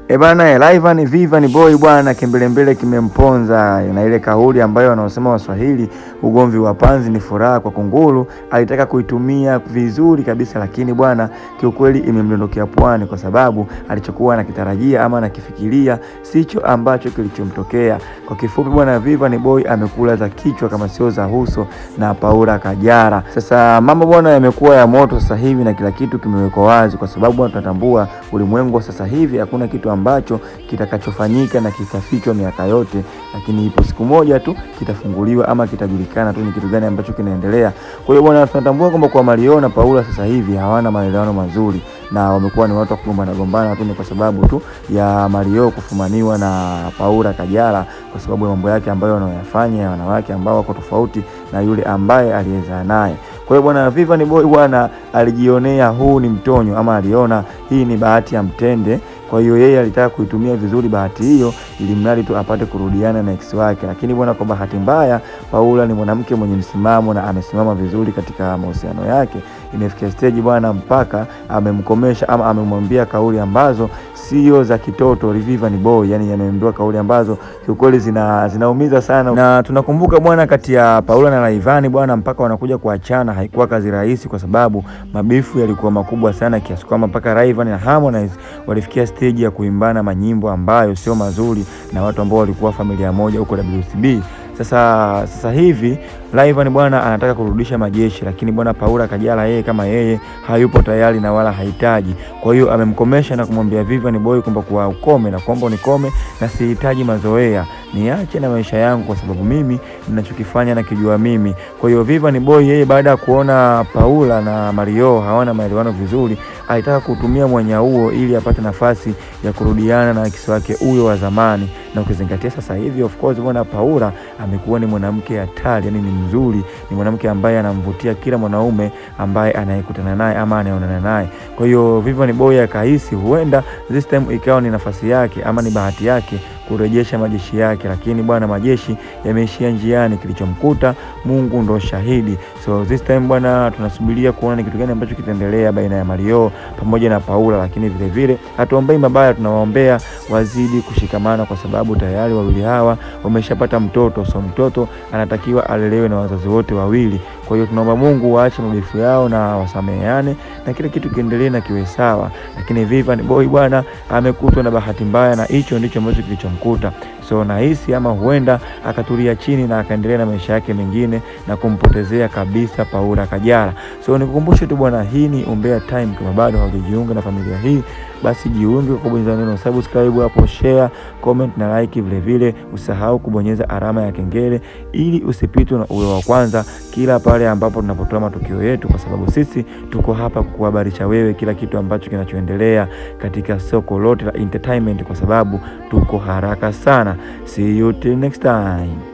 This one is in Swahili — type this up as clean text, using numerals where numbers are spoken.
Bana, Rayvanny Vanny Boy bwana, kimbelembele kimemponza na ile kauli ambayo wanaosema Waswahili, ugomvi wa panzi ni furaha kwa kunguru. Alitaka kuitumia vizuri kabisa, lakini bwana kiukweli imemdondokea pwani, kwa sababu alichokuwa anakitarajia ama anakifikiria sicho ambacho kilichomtokea. Kwa kifupi bwana, Vanny Boy amekula za kichwa kama sio za uso na Paula Kajala. Sasa mambo bwana yamekuwa ya moto sasa hivi na kila kitu kimewekwa wazi, kwa sababu tunatambua ulimwengu sasa hivi hakuna kitu ambacho kitakachofanyika na kitafichwa miaka yote, lakini ipo siku moja tu kitafunguliwa ama kitajulikana tu ni kitu gani ambacho kinaendelea. Kwa hiyo bwana, tunatambua kwamba kwa Mario na Paula sasa hivi hawana maelewano mazuri na wamekuwa ni watu wa kugombana tu, ni kwa sababu tu ya Mario kufumaniwa na Paula Kajala, kwa sababu ya mambo yake ambayo wanayofanya wanawake ambao wako tofauti na yule ambaye aliyezaa naye. Kwa hiyo bwana, Vanny Boy bwana alijionea huu ni mtonyo, ama aliona hii ni bahati ya mtende. Kwa hiyo yeye alitaka kuitumia vizuri bahati hiyo ili mradi tu apate kurudiana na ex wake. Lakini bwana, kwa bahati mbaya Paula ni mwanamke mwenye msimamo na amesimama vizuri katika mahusiano yake. Imefikia stage bwana mpaka amemkomesha ama amemwambia kauli ambazo sio za kitoto Vanny Boy, yani ameambiwa kauli ambazo kiukweli zinaumiza sana. Na tunakumbuka bwana, kati ya Paula na Rayvanny bwana mpaka wanakuja kuachana haikuwa kazi rahisi, kwa sababu mabifu yalikuwa makubwa sana kiasi kwamba mpaka Rayvanny na Harmonize walifikia stage ya kuimbana manyimbo ambayo sio mazuri na watu ambao walikuwa familia moja huko WCB. Sasa hivi Rayvanny bwana anataka kurudisha majeshi, lakini bwana Paula Kajala yeye kama yeye hayupo tayari na wala hahitaji. Kwa hiyo amemkomesha na kumwambia Vanny Boy kwamba kwa ukome na kwamba unikome na sihitaji mazoea, niache na maisha yangu, kwa sababu mimi ninachokifanya na kijua mimi. Kwa hiyo Vanny Boy yeye baada ya kuona Paula na Mario hawana maelewano vizuri, alitaka kutumia mwanya huo ili apate nafasi ya kurudiana na ex wake huyo wa zamani. Na ukizingatia sasa hivi of course bwana Paula amekuwa ni mwanamke hatari, yani ni mzuri, ni mwanamke ambaye anamvutia kila mwanaume ambaye anayekutana naye ama anayeonana naye. Kwa hiyo Vanny Boy akahisi huenda this time ikawa ni nafasi yake ama ni bahati yake kurejesha majeshi yake, lakini bwana majeshi yameishia njiani. Kilichomkuta Mungu ndo shahidi. So this time bwana tunasubiria kuona ni kitu gani ambacho kitaendelea baina ya Mario pamoja na Paula, lakini vile vile hatuombei mabaya, tunawaombea wazidi kushikamana, kwa sababu tayari wawili hawa wameshapata mtoto. So mtoto anatakiwa alelewe na wazazi wote wawili. Kwa hiyo tunaomba Mungu waache mabifu yao na wasameheane na kila kitu kiendelee na kiwe sawa. Lakini Vanny Boy bwana amekutwa na bahati mbaya, na hicho ndicho ambacho kilichomkuta. So nahisi ama huenda akatulia chini na akaendelea na maisha yake mengine na kumpotezea kabisa Paula Kajala. So nikukumbushe tu bwana, hii ni Umbea Time. Kama bado haujajiunga na familia hii, basi jiunge kwa kubonyeza neno subscribe hapo, share, comment na like. Vile vile usahau kubonyeza alama ya kengele ili usipitwe na uwe wa kwanza kila pale ambapo tunapotoa matukio yetu, kwa sababu sisi tuko hapa kukuhabarisha wewe kila kitu ambacho kinachoendelea katika soko lote la entertainment, kwa sababu tuko haraka sana. See you till next time.